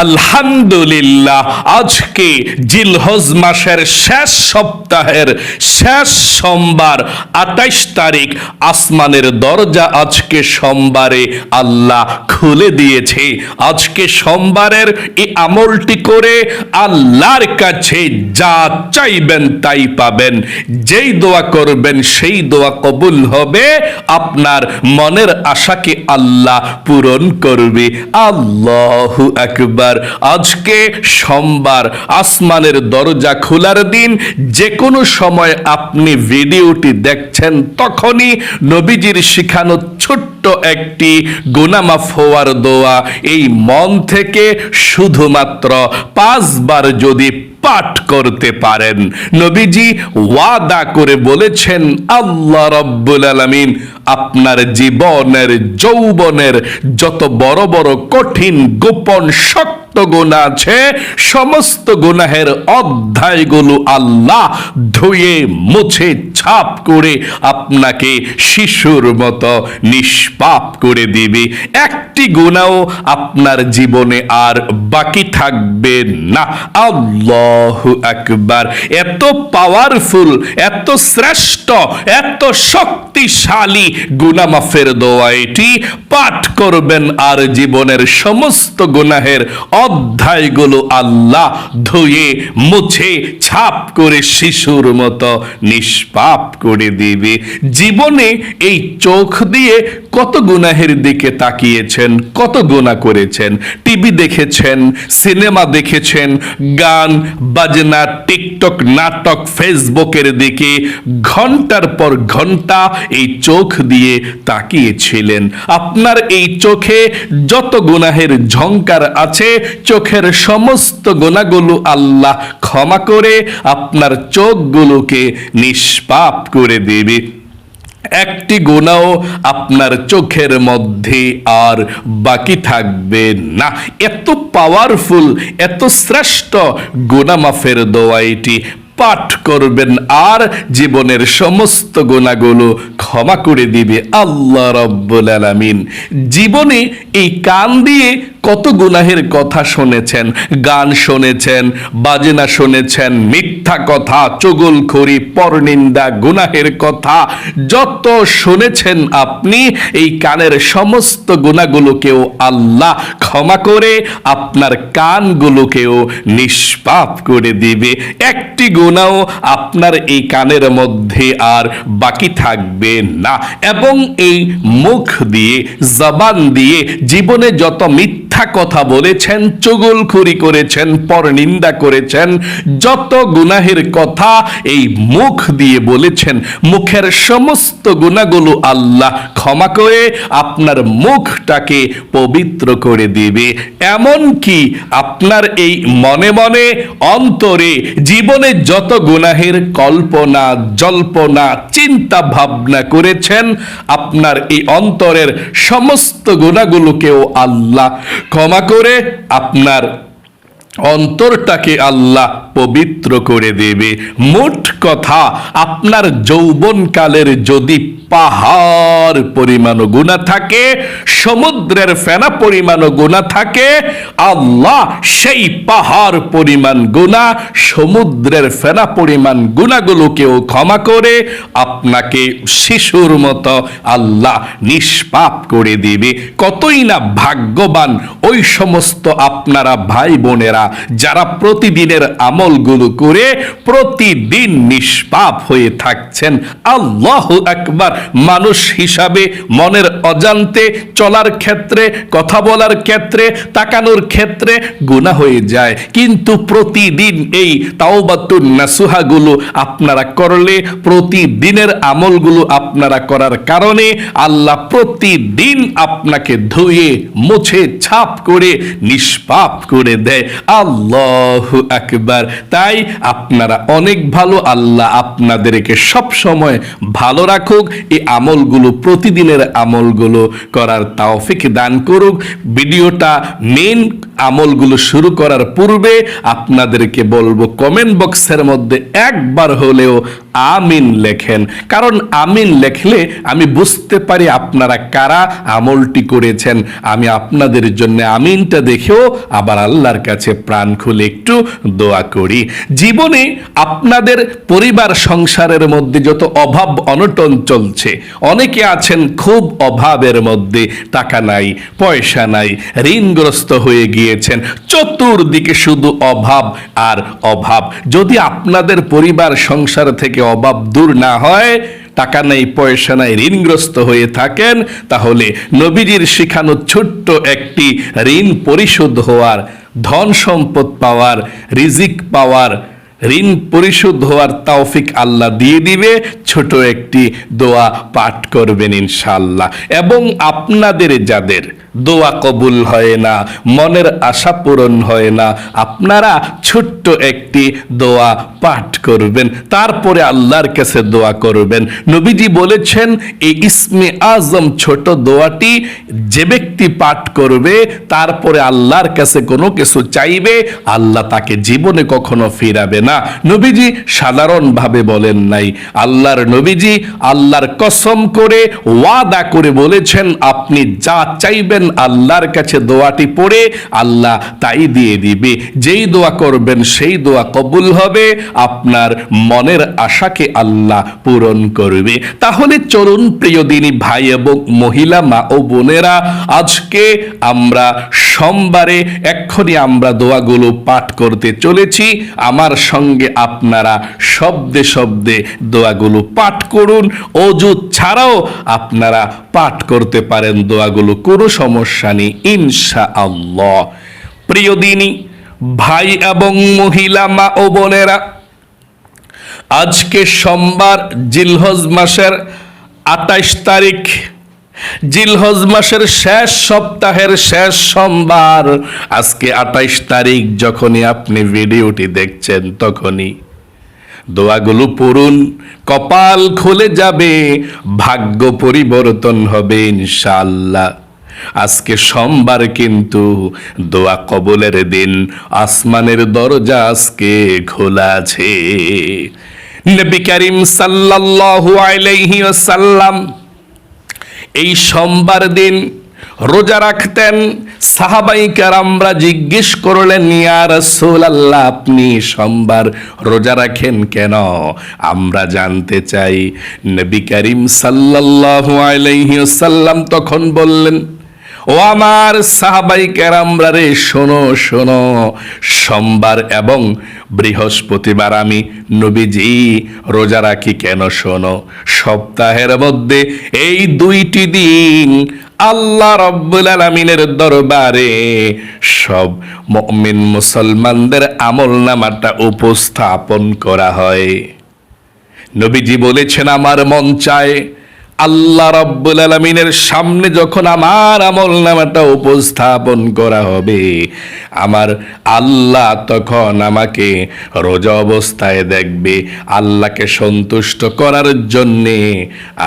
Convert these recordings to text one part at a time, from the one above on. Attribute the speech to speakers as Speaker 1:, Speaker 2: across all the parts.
Speaker 1: আলহামদুলিল্লাহ, আজকে জিলহজ মাসের শেষ সপ্তাহের শেষ সোমবার ২৮ তারিখ। আসমানের দরজা আজকে সোমবারে আল্লাহ খুলে দিয়েছে। আজকে সোমবারের এই আমলটি করে আল্লাহর কাছে যা চাইবেন তাই পাবেন। যেই দোয়া করবেন সেই দোয়া কবুল হবে। আপনার মনের আশাকে আল্লাহ পূরণ করবে। আল্লাহু আকবার। আজকে সোমবার, আসমানের দরজা খোলার দিন। যে কোনো সময় আপনি ভিডিওটি দেখছেন তখনই নবীজির শিখানো ছোট্ট একটি গুনাহ মাফ হওয়ার দোয়া এই মন থেকে শুধুমাত্র 5 বার যদি পাঠ করতে পারেন, নবীজি ওয়াদা করে বলেছেন আল্লাহ রাব্বুল আলামিন আপনার জীবনের যৌবনের যত বড় বড় কঠিন গোপন শক্ত গুনাহ আছে, সমস্ত গুনাহের অধ্যায়গুলো আল্লাহ ধুয়ে মুছে ছাপ করে আপনাকে শিশুর মতো নিষ্পাপ করে দিবে। একটি গুনাহও আপনার জীবনে আর বাকি থাকবে না। আল্লাহু আকবার। এত পাওয়ারফুল, এত শ্রেষ্ঠ, এত শক্তিশালী গুনাহ মাফের দোয়া এটি। পাঠ করবেন আর জীবনের সমস্ত গুনাহের অধ্যায়গুলো আল্লাহ ধুয়ে মুছে ছাপ করে শিশুর মতো নিষ্পাপ করে দিবে। জীবনে এই চোখ দিয়ে কত গুনাহের দিকে তাকিয়েছেন, কত গুনাহ করেছেন। টিভি দেখেছেন, সিনেমা দেখেছেন, গান বাজনা, টিকটক, নাটক, ফেসবুকের দিকে ঘন্টার পর ঘন্টা এই চোখ দিয়ে তাকিয়েছিলেন। আপনার এই চোখে যত গুনাহের ঝংকার আছে, চোখের সমস্ত গুনাহগুলো আল্লাহ ক্ষমা করে আপনার চোখগুলোকে নিষ্পাপ করে দেবে। একটি গুনাহও আপনার চোখের মধ্যে আর বাকি থাকবে না। এত পাওয়ারফুল, এত শ্রেষ্ঠ গুনাহ মাফের দোয়া এটি। পাঠ করবেন আর জীবনের সমস্ত গুনাহগুলো ক্ষমা করে দিবে আল্লাহ রাব্বুল আলামিন। জীবনে এই কান দিয়ে কত গুনাহের কথা শুনেছেন, গান শুনেছেন, বাজনা শুনেছেন, মিথ্যা কথা, চুগলখড়ি, পরনিন্দা, গুনাহের কথা যত শুনেছেন আপনি, এই কানের সমস্ত গুনাহগুলোকেও আল্লাহ ক্ষমা করে আপনার কানগুলোকেও নিষ্পাপ করে দিবে। একটি গুনাহও আপনার এই কানের মধ্যে আর বাকি থাকবে না। এবং এই মুখ দিয়ে, জবান দিয়ে জীবনে যত মিথ্যা কথা বলেছেন, চুগলখড়ি করেছেন, পরনিন্দা করেছেন, যত গুনাহের কথা এই মুখ দিয়ে বলেছেন, মুখের সমস্ত গুনাহগুলো আল্লাহ ক্ষমা করে আপনার মুখটাকে পবিত্র করে দিবে। এমন কি আপনার এই মনে মনে অন্তরে জীবনে যত গুনাহের কল্পনা জল্পনা চিন্তা ভাবনা করেছেন, আপনার এই অন্তরের সমস্ত গুনাহগুলোকেও আল্লাহ ক্ষমা করে আপনার অন্তরটাকে আল্লাহ পবিত্র করে দেবে। মোট কথা, আপনার যৌবনকালের যদি পাহাড় পরিমাণ গুনাহ থাকে, সমুদ্রের ফেনা পরিমাণ গুনাহ থাকে, আল্লাহ সেই পাহাড় পরিমাণ গুনাহ, সমুদ্রের ফেনা পরিমাণ গুনাহগুলোকেও ক্ষমা করে আপনাকে শিশুর মতো আল্লাহ নিষ্পাপ করে দিবে। কতই না ভাগ্যবান ওই সমস্ত আপনারা ভাই বোনেরা যারা প্রতিদিনের আমলগুলো করে প্রতিদিন নিষ্পাপ হয়ে থাকছেন। আল্লাহু আকবার। মানুষ হিসাবে মনের অজান্তে চলার ক্ষেত্রে, কথা বলার ক্ষেত্রে, তাকানোর ক্ষেত্রে গুনাহ হয়ে যায়, কিন্তু প্রতিদিন এই তাওবাতুন নাসুহাগুলো আপনারা করলে, প্রতিদিনের আমলগুলো আপনারা করার কারণে আল্লাহ প্রতিদিন আপনাকে ধুয়ে মুছে ছাপ করে নিষ্পাপ করে দেয়। আল্লাহু আকবার। তাই আপনারা অনেক ভালো। আল্লাহ আপনাদেরকে সব সময় ভালো রাখুক। এই আমলগুলো, প্রতিদিনের আমলগুলো করার তৌফিক দান করুক। ভিডিওটা মেন আমলগুলো শুরু করার পূর্বে আপনাদেরকে বলবো, কমেন্ট বক্সের মধ্যে একবার হলেও আমিন লেখেন, কারণ আমিন লেখলে আমি বুঝতে পারি আপনারা কারা আমলটি করেছেন। আমি আপনাদের জন্য আমিনটা দেখেও আবার আল্লাহর কাছে প্রাণ খুলে একটু দোয়া করি। জীবনে আপনাদের পরিবার সংসারের মধ্যে যত অভাব অনটন চলছে, অনেকে আছেন খুব অভাবের মধ্যে, টাকা নাই, পয়সা নাই, ঋণগ্রস্ত হয়ে গিয়েছেন, চতুর্দিকে শুধু অভাব আর অভাব। যদি আপনাদের পরিবার সংসার থেকে অভাব দূর না হয়, টাকা নেই, পয়সা নাই, ঋণগ্রস্ত হয়ে থাকেন, তাহলে নবীজির শিখানো ছোট্ট একটি ঋণ পরিশোধ হওয়ার, ধন সম্পদ পাওয়ার, রিজিক পাওয়ার, ঋণ পরিশোধ হওয়ার তৌফিক আল্লাহ দিয়ে দিবে। ছোট একটি দোয়া পাঠ করবেন ইনশাআল্লাহ। এবং আপনাদের যাদের দোয়া কবুল হয় না, মনের আশা পূরণ হয় না, আপনারা ছোট্ট একটি দোয়া পাঠ করবেন, তারপরে আল্লাহর কাছে দোয়া করবেন। নবীজি বলেছেন, এই ইসমে আজম ছোট দোয়াটি যে ব্যক্তি পাঠ করবে, তারপরে আল্লাহর কাছে কোনো কিছু চাইবে, আল্লাহ তাকে জীবনে কখনো ফিরাবে না। নবীজি সাধারণভাবে বলেন নাই, আল্লাহর নবীজি আল্লাহর কসম করে, ওয়াদা করে বলেছেন, আপনি যা চাইবেন আল্লাহর কাছে দোয়াটি পড়ে আল্লাহ তাই দিয়ে দিবে। যেই দোয়া করবেন সেই দোয়া কবুল হবে, আপনার মনের আশাকে আল্লাহ পূরণ করবে। তাহলে চলুন প্রিয় দিনী ভাই এবং মহিলা মা ও বোনেরা, আজকে আমরা সোমবারে এক্ষুনি আমরা দোয়াগুলো পাঠ করতে চলেছি। আমার সঙ্গে আপনারা শব্দে শব্দে দোয়াগুলো পাঠ করুন। অজু ছাড়াও আপনারা পাঠ করতে পারেন দোয়াগুলো, কোনো সমস্যা নেই ইনশাআল্লাহ। প্রিয় দিনী ভাই এবং মহিলা মা ও বোনেরা, আজকে সোমবার, জিলহজ মাসের 28 তারিখ, জিলহজ মাসের শেষ সপ্তাহের শেষ সোমবার। আজকে 28 তারিখ। যখনই আপনি ভিডিওটি দেখছেন তখনই দোয়াগুলো পড়ুন, কপাল খুলে যাবে, ভাগ্য পরিবর্তন হবে ইনশাআল্লাহ। আজকে সোমবার কিন্তু দোয়া কবুলের দিন, আসমানের দরজা আজকে খোলা আছে। নবী করিম সাল্লাল্লাহু আলাইহি ওয়াসাল্লাম এই সোমবার দিন রোজা রাখতেন। সাহাবাই কেরামরা জিজ্ঞেস করলেন, ইয়া রাসূলুল্লাহ, আপনি সোমবার রোজা রাখেন কেন? আমরা জানতে চাই। নবী করিম সাল্লাল্লাহু আলাইহি ওয়াসাল্লাম তখন বললেন, ও আমার সাহাবাই কেরামরা রে, শোনো শোনো, সোমবার এবং বৃহস্পতিবার আমি নবীজি রোজা রাখি কেন শোনো। সপ্তাহের মধ্যে এই দুইটি দিন আল্লাহ রাব্বুল আলামিনের দরবারে সব মুমিন মুসলমানদের আমলনামাটা উপস্থাপন করা হয়। নবীজি বলেছেন, আমার মন চায় আল্লাহ রাব্বুল আলামিনের সামনে যখন আমার আমলনামাটা উপস্থাপন করা হবে, আমার আল্লাহ তখন আমাকে রোজা অবস্থায় দেখবে। আল্লাহকে সন্তুষ্ট করার জন্যে,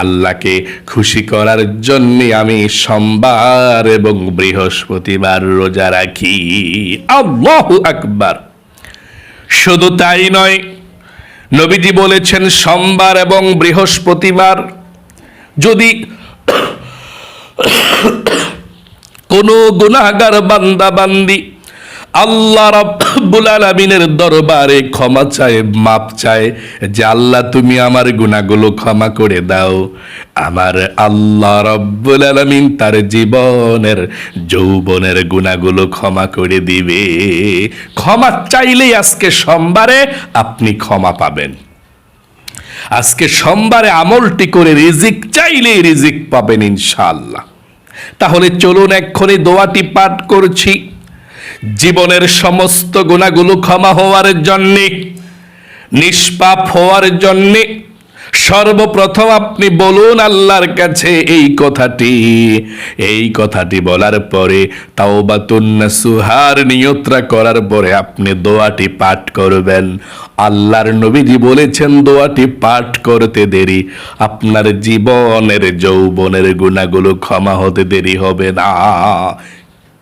Speaker 1: আল্লাহকে খুশি করার জন্যে আমি সোমবার এবং বৃহস্পতিবার রোজা রাখি। আল্লাহু আকবার। শুধু তাই নয়, নবীজি বলেছেন, সোমবার এবং বৃহস্পতিবার যদি কোনো গুনাহগার বান্দা বান্দি আল্লাহ রাব্বুল আলামিনের দরবারে ক্ষমা চায়, মাপ চায়, যে আল্লাহ তুমি আমার গুনাহগুলো ক্ষমা করে দাও, আমার আল্লাহ রাব্বুল আলামিন তার জীবনের যৌবনের গুনাহগুলো ক্ষমা করে দিবে। ক্ষমা চাইলেই আজকে সোমবারে আপনি ক্ষমা পাবেন। আজকে সোমবারে আমলটি করে রিজিক চাইলেই রিজিক পাবেন ইনশাআল্লাহ। তাহলে চলুন এক্ষুনি দোয়াটি পাঠ করছি। জীবনের সমস্ত গুনাহগুলো ক্ষমা হওয়ার জন্যে, নিষ্পাপ হওয়ার জন্যে, সর্বপ্রথম আপনি বলুন আল্লাহর কাছে এই কথাটি বলার পরে তাওবাতুন নাসুহার নিয়তরা করার পরে আপনি দোয়াটি পাঠ করবেন। আল্লাহর নবীজি বলেছেন দোয়াটি পাঠ করতে দেরি আপনার জীবনের যৌবনের গুনাহগুলো ক্ষমা হতে দেরি হবে না।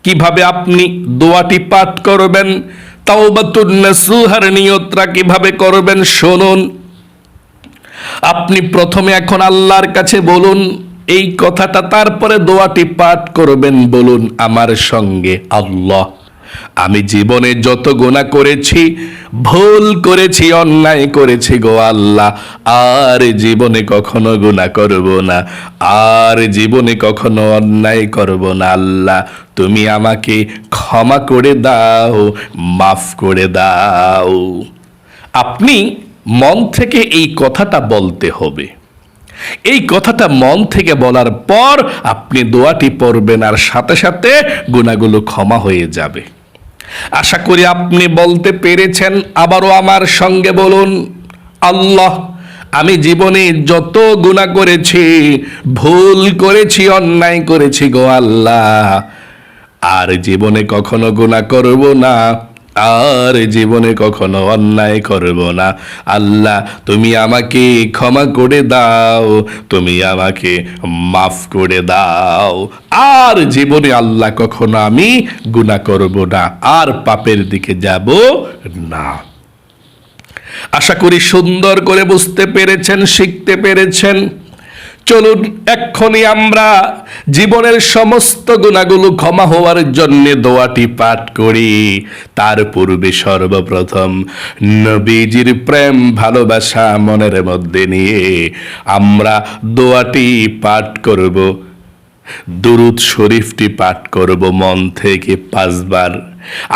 Speaker 1: কিভাবে আপনি দোয়াটি পাঠ করবেন, তাওবাতুন নাসুহার নিয়তরা কিভাবে করবেন শুনুন। আপনি প্রথমে এখন আল্লাহর কাছে বলুন এই কথাটা, তারপরে দোয়াটি পাঠ করবেন। বলুন আমার সঙ্গে, আল্লাহ আমি জীবনে যত গুনাহ করেছি, ভুল করেছি, অন্যায় করেছি গো আল্লাহ, আর জীবনে কখনো গুনাহ করব না, আর জীবনে কখনো অন্যায় করব না। আল্লাহ তুমি আমাকে ক্ষমা করে দাও, মাফ করে দাও। আপনি মন থেকে এই কথাটা বলতে হবে। এই কথাটা মন থেকে বলার পর আপনি দোয়াটি পড়বেন, আর সাথে সাথে গুনাহগুলো ক্ষমা হয়ে যাবে। আশা করি আপনি বলতে পেরেছেন। আবারও আমার সঙ্গে বলুন, আল্লাহ আমি জীবনে যত গুনাহ করেছি, ভুল করেছি, অন্যায় করেছি গো আল্লাহ, আর জীবনে কখনো গুনাহ করব না, আর জীবনে কখনো অন্যায় করব না। আল্লাহ তুমি আমাকে ক্ষমা করে দাও, তুমি আমাকে মাফ করে দাও, আর জীবনে আল্লাহ কখনো আমি গুনাহ করব না, আর পাপের দিকে যাব না। আশা করি সুন্দর করে বুঝতে পেরেছেন, শিখতে পেরেছেন। চলুন এক্ষুনি আমরা জীবনের সমস্ত গুনাহগুলো ক্ষমা হওয়ার জন্য দোয়াটি পাঠ করি। তার পূর্বে সর্বপ্রথম নবীজির প্রেম ভালোবাসা মনের মধ্যে নিয়ে আমরা দোয়াটি পাঠ করব। দুরূদ শরীফটি পাঠ করব মন থেকে 5 বার।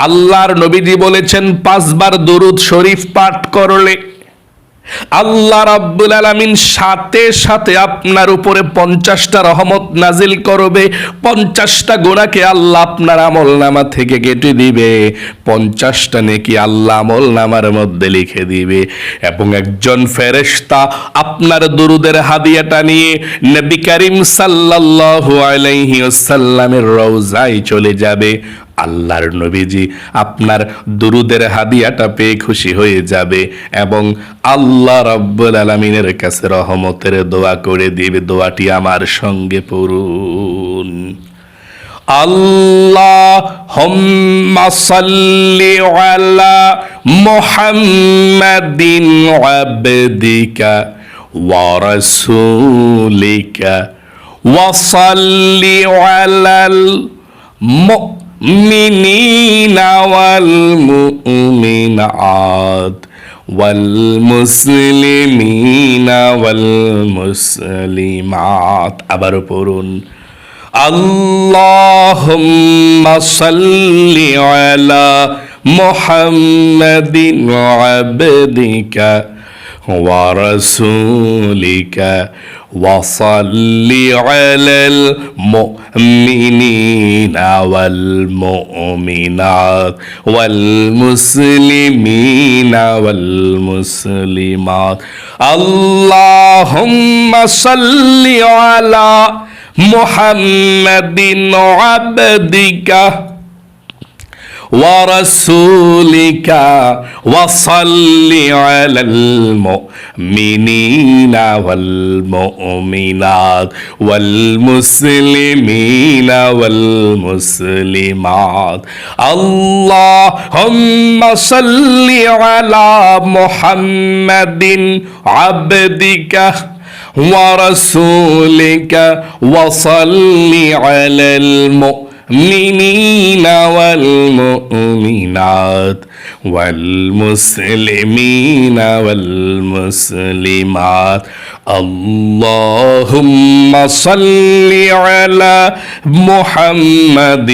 Speaker 1: আল্লাহর নবীজি বলেছেন 5 বার দুরূদ শরীফ পাঠ করলে আল্লাহ রাব্বুল আলামিন সাথে সাথে আপনার উপরে 50টা রহমত নাজিল করবে। 50টা গুনাহকে আল্লাহ আপনার আমলনামা থেকে কেটে দিবে, 50টা নেকি আল্লাহ আমলনামার মধ্যে লিখে দিবে। এবং একজন ফেরেশতা আপনার দুরুদের হাদিয়াটা নিয়ে নবী করিম সাল্লাল্লাহু আলাইহি ওয়াসাল্লামের রওজায় চলে যাবে। আল্লাহর নবীজি আপনার দুরুদের হাদিয়াটা পেয়ে খুশি হয়ে যাবে এবং আল্লাহ রাব্বুল আলামিনের কাছে রহমতের দোয়া করে দিবে। দোয়াটি আমার সঙ্গে পড়ুন। আল্লাহুম্মা সাল্লি আলা মুহাম্মাদিন আবদিকা ওয়া রাসূলিকা ওয়া সাল্লি আলাল মুমিনিনা ওয়াল মুমিনাত ওয়াল মুসলিমিনা ওয়াল মুসলিমাত। আবার পড়ুন, আল্লাহুম্মা সাল্লি আলা মুহাম্মাদিন আবদিকা ওয়া রাসূলিকা ওয়া সাল্লি আলাল মুমিনিনা ওয়াল মুমিনাত ওয়াল মুসলিমিনা ওয়াল মুসলিমাত। আল্লাহুম্মা সাল্লি আলা মুহাম্মাদিন আবদিকা ورسولك وصل على المؤمنين والمؤمنات والمسلمين والمسلمات. اللهم صل على محمد عبدك ورسولك وصل على المؤمنين والمؤمنات والمسلمين والمسلمات. اللهم صل على محمد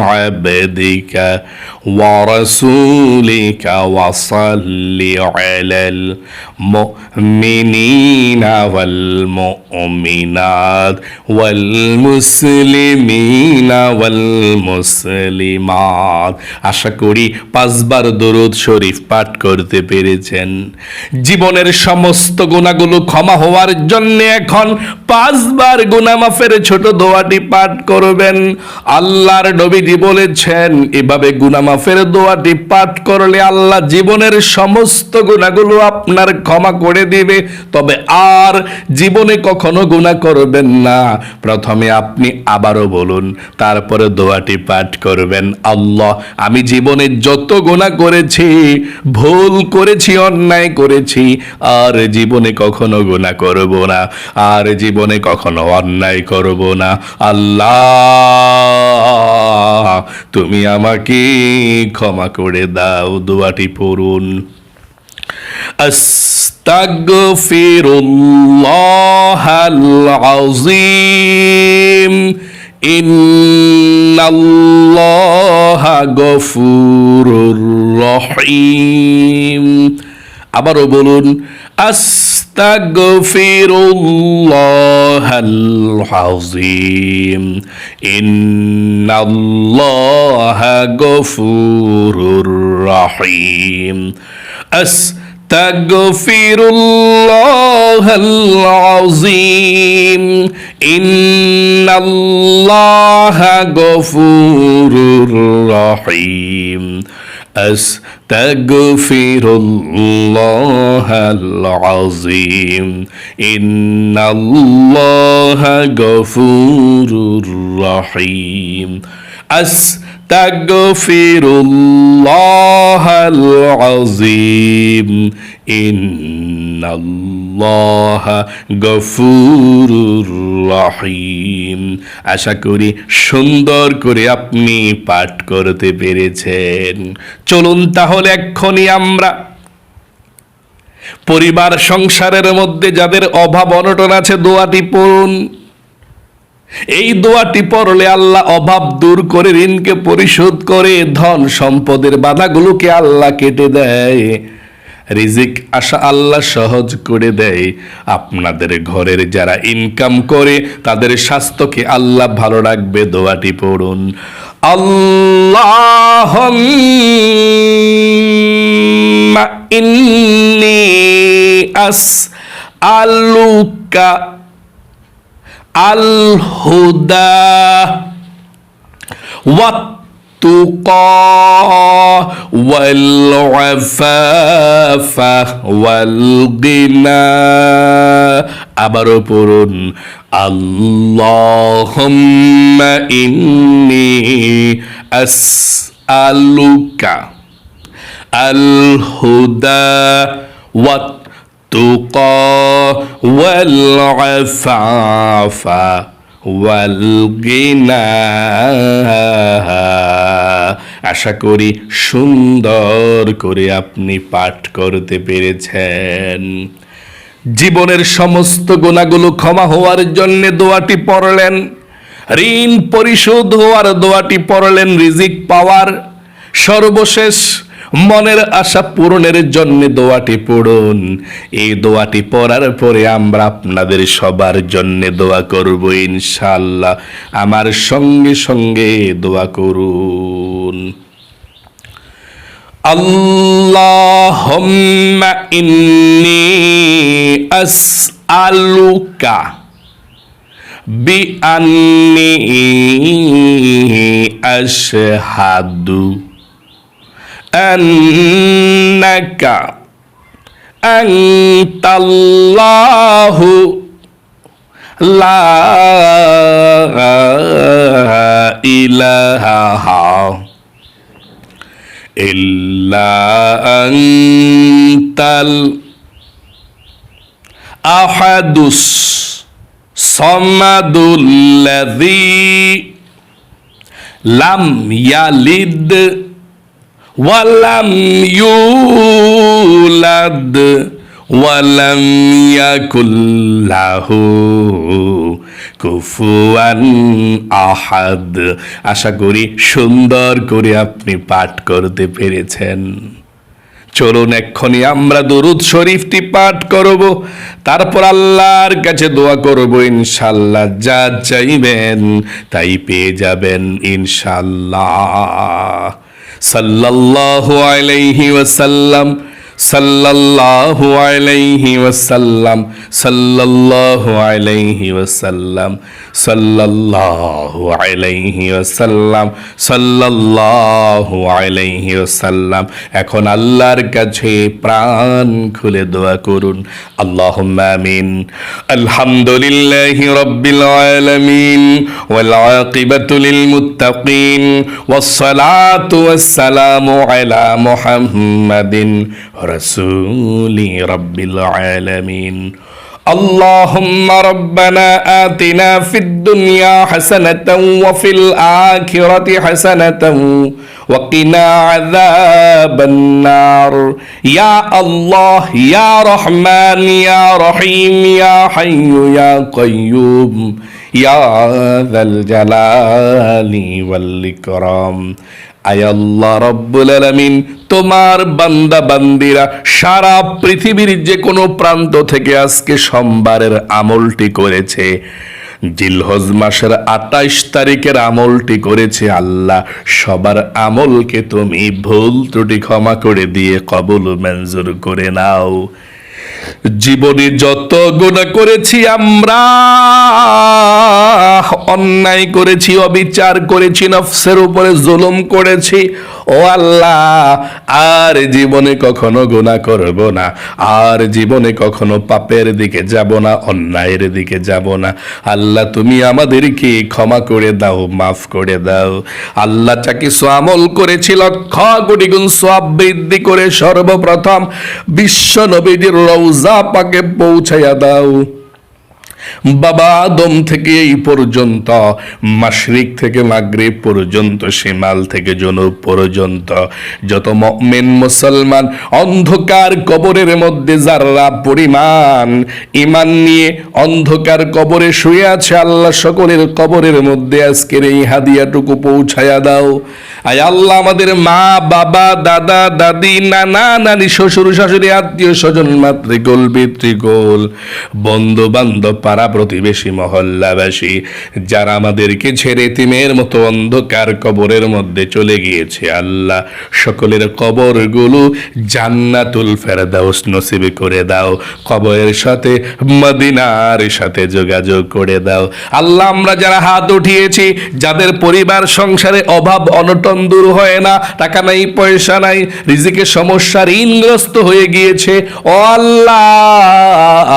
Speaker 1: عبدك ورسولك وصل على المؤمنين والمؤمنات والمسلمين والمسلمات আশা করি পাঁচবার দরুদ শরীফ পাঠ করতে পেরেছেন। জীবনের সমস্ত গুনাহগুলো ক্ষমা হওয়ার জন্য এখন পাঁচবার গুনাহ মাফের ছোট দোয়াটি পাঠ করবেন। আল্লাহর নবীজি বলেছেন এভাবে গুনাহ মাফের দোয়াটি পাঠ করলে আল্লাহ জীবনের সমস্ত গুনাহগুলো আপনার ক্ষমা করে দিবে। তবে আর জীবনে কখনো গুনাহ করবেন না। প্রথমে আপনি আবারও বলুন, তারপরে দোয়াটি পাঠ করবেন। আল্লাহ, আমি জীবনে যত গুনাহ করেছি, ভুল করেছি, অন্যায় করেছি, আর জীবনে কখনো গুনাহ করব না, আর জীবনে কখনো অন্যায় করব না। আল্লাহ, তুমি আমাকে ক্ষমা করে দাও। দোয়াটি পড়ুন। আস্তাগফিরুল্লাহাল আযীম ইন্নাল্লাহা গফুরুর রহিম। আবারও বলুন, আস্তাগফিরুল্লাহাল আযীম ইন্নাল্লাহা গফুরুর রহিম। আস্তাগফিরুল্লাহাল আযীম ইন্নাল্লাহা গফুরুর রহিম। আস্তাগফিরুল্লাহাল আযীম ইন্নাল্লাহা গফুরুর রহিম। আস্তাগফিরুল্লাহাল আযীম ইন্নাল্লাহা গফুরুর রহিম। আশা করি সুন্দর করে আপনি পাঠ করতে পেরেছেন। চলুন তাহলে এক্ষুনি আমরা পরিবার সংসারের মধ্যে যাদের অভাব অনটন আছে দোয়াটি পড়ুন। এই দোয়াটি পড়লে আল্লাহ অভাব দূর করে, ঋণকে পরিশোধ করে, ধন সম্পদের বাধাগুলোকে আল্লাহ কেটে দেয়, রিজিক আসা আল্লাহ সহজ করে দেয়। আপনাদের ঘরের যারা ইনকাম করে তাদের স্বাস্থ্যকে আল্লাহ ভালো রাখবে। দোয়াটি পড়ুন। আল্লাহুম্মা ইন্নী আসআলুকা আল হুদা ওয়াত তুকা ওয়াল আফাফা ওয়াল গিনা। আবারও পড়ুন। আল্লাহুম্মা ইন্নী আসআলুকা আল হুদা ওয়াত তুকা ওয়াল আফাফা ওয়াল গিনা। আশা করি সুন্দর করে আপনি পাঠ করতে পেরেছেন। জীবনের সমস্ত গুনাহগুলো ক্ষমা হওয়ার জন্য দোয়াটি পড়লেন, ঋণ পরিশোধ হওয়ার দোয়াটি পড়লেন, রিজিক পাওয়ার, সর্বশেষ মনের আশা পূরণের জন্য দোয়াটি পড়ুন। এই দোয়াটি পড়ার পরে আমরা আপনাদের সবার জন্য দোয়া করব ইনশাআল্লাহ। আমার সঙ্গে সঙ্গে দোয়া করুন। আল্লাহুম্মা ইন্নী আসআলুকা বিআন্নী আশহাদু আন্নাকা আনতাল্লাহু লা ইলাহা ইল্লা আনতাল আহাদুস সামাদুল্লাযী লাম ইয়ালিদ ওয়ালাম ইউলাদ ওয়ালাম ইয়াকুল্লাহু কুফুয়ান আহাদ। আশা করি সুন্দর করে আপনি পাঠ করতে পেরেছেন। চলুন এক্ষুনি আমরা দরুদ শরীফটি পাঠ করব, তারপর আল্লাহর কাছে দোয়া করব। ইনশাআল্লাহ যা চাইবেন তাই পেয়ে যাবেন ইনশাআল্লাহ। সাল্লাল্লাহু আলাইহি ওয়াসাল্লাম, সাল্লাল্লাহু আলাইহি ওয়াসাল্লাম, সাল্লাল্লাহু আলাইহি ওয়াসাল্লাম, সাল্লাল্লাহু আলাইহি ওয়াসাল্লাম, সাল্লাল্লাহু আলাইহি ওয়াসাল্লাম। এখন আল্লাহর কাছে প্রাণ খুলে দোয়া করুন। আল্লাহুম্মা আমিন। আলহামদুলিল্লাহি রাব্বিল আলামিন ওয়াল আকিবাতু লিল মুত্তাকিন ওয়াস সালাতু ওয়াস সালামু আলা মুহাম্মাদিন রাসূলি রাব্বিল আলামিন। اللهم ربنا آتنا في الدنيا حسنة وفي الآخرة حسنة وقنا عذاب النار يا الله يا رحمن يا رحيم يا حي يا قيوم يا ذا الجلال والإكرام। আয় আল্লাহ রব্বুল আলামিন, তোমার বান্দা বান্দিরা সারা পৃথিবীর যে কোনো প্রান্ত থেকে আজকে সোমবারের আমলটি করেছে, জিলহজ মাসের ২৮ তারিখের আমলটি করেছে, আল্লাহ সবার আমলকে তুমি ভুল ত্রুটি ক্ষমা করে দিয়ে কবুল মঞ্জুর করে নাও। জীবনে যত গুনাহ করেছি আমরা, অন্যায় করেছি, অবিচার করেছি, নফসের উপরে জুলুম করেছি, ও আল্লাহ আর জীবনে কখনো গুনাহ করব না, আর জীবনে কখনো পাপের দিকে যাব না, অন্যায়ের দিকে যাব না। আল্লাহ তুমি আমাদেরকে ক্ষমা করে দাও, মাফ করে দাও। আল্লাহ যা কিছু আমল করেছি লক্ষ কোটি গুণ সওয়াব বৃদ্ধি করে সর্বপ্রথম বিশ্ব নবীজির রওজা পাকে পৌঁছাইয়া দাও। বাবা আদম থেকে এই পর্যন্ত, মাশরিক থেকে মাগরিব পর্যন্ত, শিমাল থেকে জনুব পর্যন্ত যত মুমিন মুসলমান অন্ধকার কবরের মধ্যে যারা পরিমাণ ঈমান নিয়ে অন্ধকার কবরে শুয়ে আছে, আল্লাহ সকলের কবরের মধ্যে আজকের এই হাদিয়াটুকু পৌঁছায়া দাও। আয় আল্লাহ আমাদের মা বাবা দাদা দাদি নানা নানি শ্বশুর শাশুড়ি আত্মীয় স্বজন মাতৃকুল পিতৃকুল বন্ধু বান্ধব পাড়া প্রতিবেশী মহল্লাবাসী যারা আমাদেরকে ছেড়ে এতিমের মতো অন্ধকার কবরের মধ্যে চলে গিয়েছে, আল্লাহ সকলের কবরগুলো জান্নাতুল ফেরদাউস নসিব করে দাও। কবরের সাথে মদিনার সাথে যোগাযোগ করে দাও। আল্লাহ আমরা যারা হাত উঠিয়েছি, যাদের পরিবার সংসারে অভাব অনটন দূর হয় না, টাকা নাই পয়সা নাই, রিজিকের সমস্যা, ঋণগ্রস্ত হয়ে গিয়েছে, ও আল্লাহ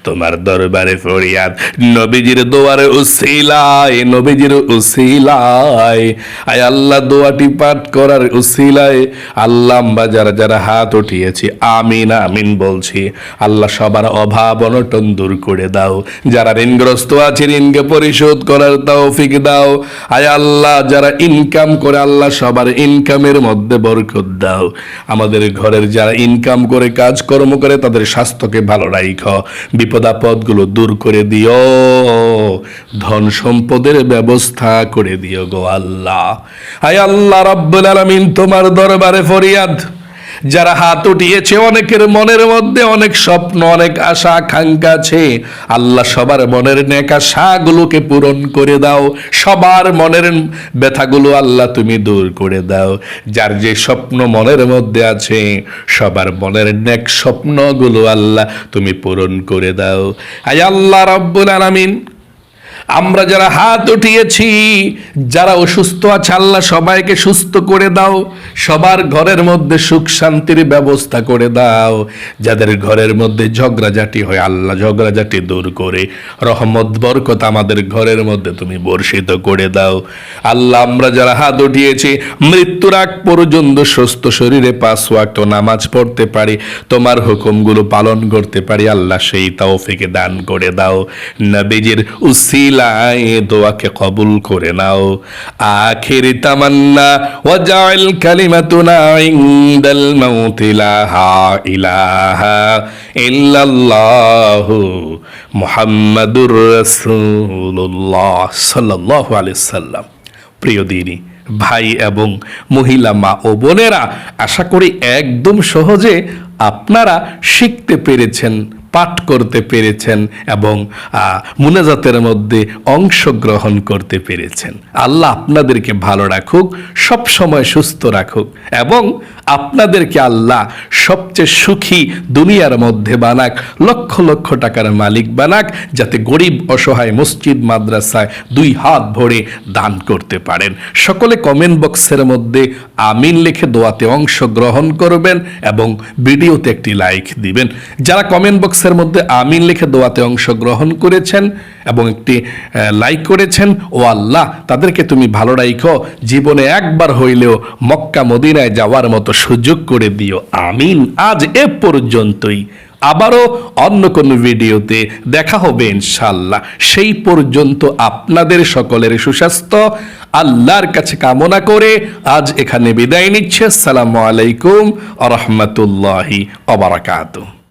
Speaker 1: তোমার দরবারে ফরিয়াদ, নবীজির দোয়ারে উসিলায়, নবীজির উসিলায়, আয় আল্লাহ দোয়াটি পাঠ করার উসিলায় আল্লাহ আমরা যারা যারা হাত উঠিয়েছি আমিন আমিন বলছি, আল্লাহ সবার অভাব অনটন দূর করে দাও। যারা ঋণগ্রস্ত আছে ঋণকে পরিশোধ করার তৌফিক দাও। আয় আল্লাহ যারা ইনকাম করে, আল্লাহ সবার ইনকামের মধ্যে বরকত দাও। আমাদের ঘরের যারা ইনকাম করে কাজকর্ম করে তাদের স্বাস্থ্যকে ভালো রাখো, বিপদ আপদগুলো দূর করে দিও, ধন সম্পদের ব্যবস্থা করে দিও গো আল্লাহ। হায় আল্লাহ রাব্বুল আলামিন তোমার দরবারে ফরিয়াদ, যারা হাত উঠিয়েছে অনেকের মনের মধ্যে অনেক স্বপ্ন অনেক আশা আকাঙ্ক্ষা আছে, আল্লাহ সবার মনের নেক আশাগুলোকে পূরণ করে দাও, সবার মনের ব্যথাগুলো আল্লাহ তুমি দূর করে দাও। যার যে স্বপ্ন মনের মধ্যে আছে সবার মনের নেক স্বপ্নগুলো আল্লাহ তুমি পূরণ করে দাও। আয় আল্লাহ রাব্বুল আলামিন আমরা যারা হাত উঠিয়েছি, যারা অসুস্থ আছে আল্লাহ সবাইকে সুস্থ করে দাও, সবার ঘরের মধ্যে সুখ শান্তির ব্যবস্থা করে দাও। যাদের ঘরের মধ্যে ঝগড়াঝাটি হয় আল্লাহ ঝগড়াঝাটি দূর করে রহমত বরকত আমাদের ঘরের মধ্যে তুমি বর্ষিত করে দাও। আল্লাহ আমরা যারা হাত উঠিয়েছি মৃত্যুর আগ পর্যন্ত সুস্থ শরীরে 5 ওয়াক্ত নামাজ পড়তে পারি, তোমার হুকুমগুলো পালন করতে পারি, আল্লাহ সেই তৌফিক দান করে দাও। নবীজির উসিলা ওসিলায় দোয়াকে কবুল করে নাও। আখিরি তামান্না ওয়াজআল কালিমাতুনা ইনদাল মাউতি লা ইলাহা ইল্লাল্লাহু মুহাম্মাদুর রাসূলুল্লাহ সাল্লাল্লাহু আলাইহি সাল্লাম। প্রিয় দিনী ভাই এবং মহিলা মা ও বোনেরা, আশা করি একদম সহজে আপনারা শিখতে পেরেছেন, পাঠ করতে পেরেছেন এবং মুনাজাতের মধ্যে অংশগ্রহণ করতে পেরেছেন। আল্লাহ আপনাদেরকে ভালো রাখুক, সব সময় সুস্থ রাখুক এবং আপনাদেরকে আল্লাহ সবচেয়ে সুখী দুনিয়ার মধ্যে বানাক, লক্ষ লক্ষ টাকার মালিক বানাক, যাতে গরিব অসহায় মসজিদ মাদ্রাসায় 2 হাত ভরে দান করতে পারেন। সকলে কমেন্ট বক্সের মধ্যে আমিন লিখে দোয়াতে অংশগ্রহণ করবেন এবং ভিডিওতে একটি লাইক দিবেন। যারা কমেন্ট বক্সের মধ্যে আমিন লিখে দোয়াতে অংশগ্রহণ করেছেন এবং একটি লাইক করেছেন, ও আল্লাহ তাদেরকে তুমি ভালো রাখো, জীবনে একবার হইলেও মক্কা মদিনায় যাওয়ার মতো সুযোগ করে দিও, আমিন। আজ এ পর্যন্তই, আবারও অন্য কোনো ভিডিওতে দেখা হবে ইনশাআল্লাহ। সেই পর্যন্ত আপনাদের সকলের সুস্বাস্থ্য আল্লাহর কাছে কামনা করে আজ এখানে বিদায় নিচ্ছে। আসসালামু আলাইকুম ওয়া রাহমাতুল্লাহি ওয়া বারাকাতুহু।